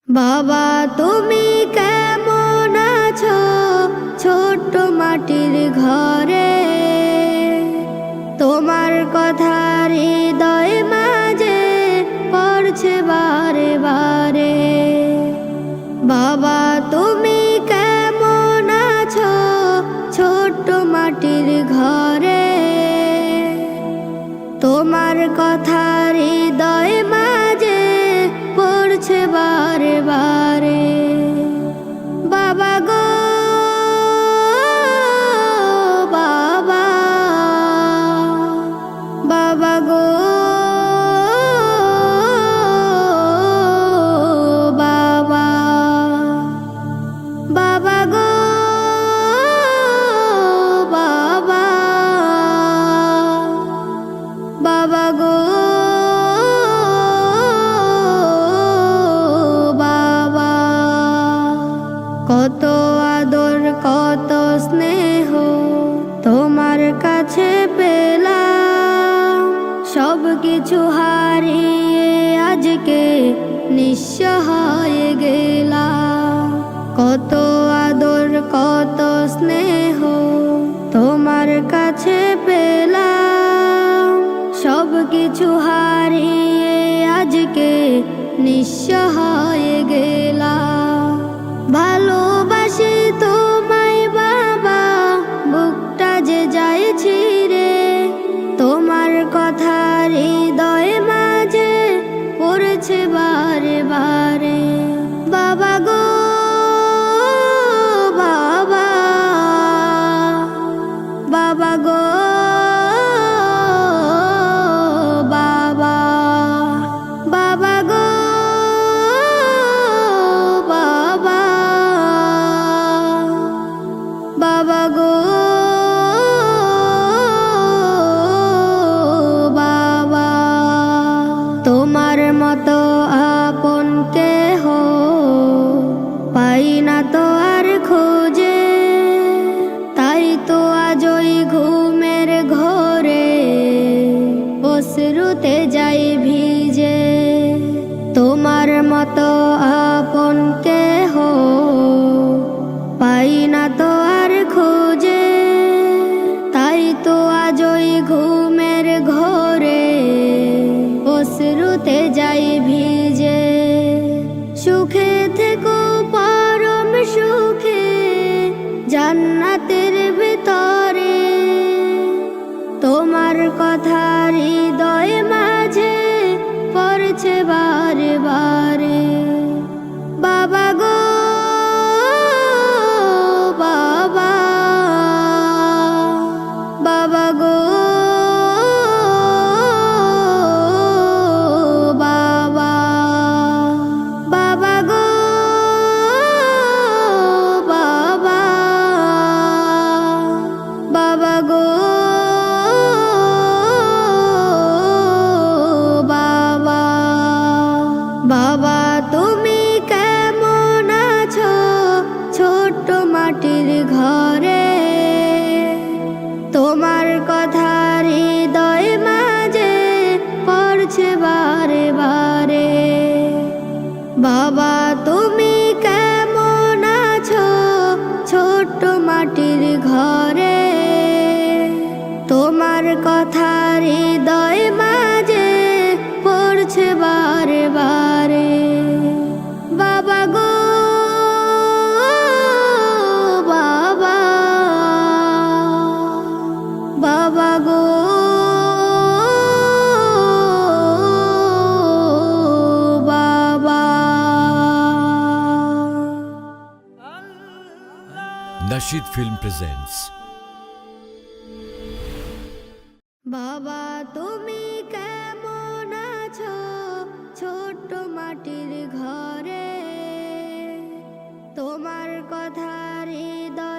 বাবা তুমি কেমন আছো ছোট্ট মাটির ঘরে, তোমার কথা হৃদয় মাঝে পড়ছে বারে বারে। বাবা তুমি কেমন আছো ছোট্ট মাটির ঘরে, তোমার কথা হৃদয় মাঝে পড়ছে বারে বারে। বাবা গো বাবা, বাবা গো বাবা, বাবা গো বাবা, বাবা গো বাবা। কত আদর কত স্নেহ তোমার কাছে পেলাম, সব কিছু হারিয়ে আজকে নিঃস্ব হয়ে গেলাম। কত আদর কত স্নেহ তোমার কাছে পেলাম, সব কিছু হারিয়ে আজকে নিঃস্ব হয়ে গেলাম। ভালোবাসি তোমায় বাবা, বুকটা যে যায় ছিঁড়ে, তোমার কথা হৃদয় মাঝে পড়ছে বারে বারে। বাবা গো বাবা, বাবা গো বাবা, বাবা গো বাবা, বাবা গো বাবা। তোমার মতো আপন কেহ পাই না তো আর খোঁজে, তাই তো আজ ওই ঘুমের ঘোরে অশ্রুতে যাই ভিজে। তোমার মতো আপন কেহ পাই না তো আর খোঁজে, তাই তো আজ ওই ঘুমের ঘোরে অশ্রুতে যাই ভিজে। সুখে থেকো পরম সুখে জান্নাতের ভিতরে, তোমার কথা হৃদয় মাঝে পড়ছে বারে বারে। বাবা গো বাবা, বাবা গো বাবা, বাবা গো বাবা, বাবা গো বাবা। বাবা তুমি কেমন আছো ছোট্ট মাটির ঘরে, তোমার কথা হৃদয় মাঝে পড়ছে বারে বারে। বাবা তুমি কেমন আছো ছোট্ট মাটির ঘরে, তোমার কথা হৃদয় মাঝে পড়ছে বারে বারে। বাবা গো বাবা, বাবা গো বাবা। Nasheed Film presents বাবা তুমি কেমন আছো ছোট্ট মাটির ঘরে, তোমার কথা হৃদয়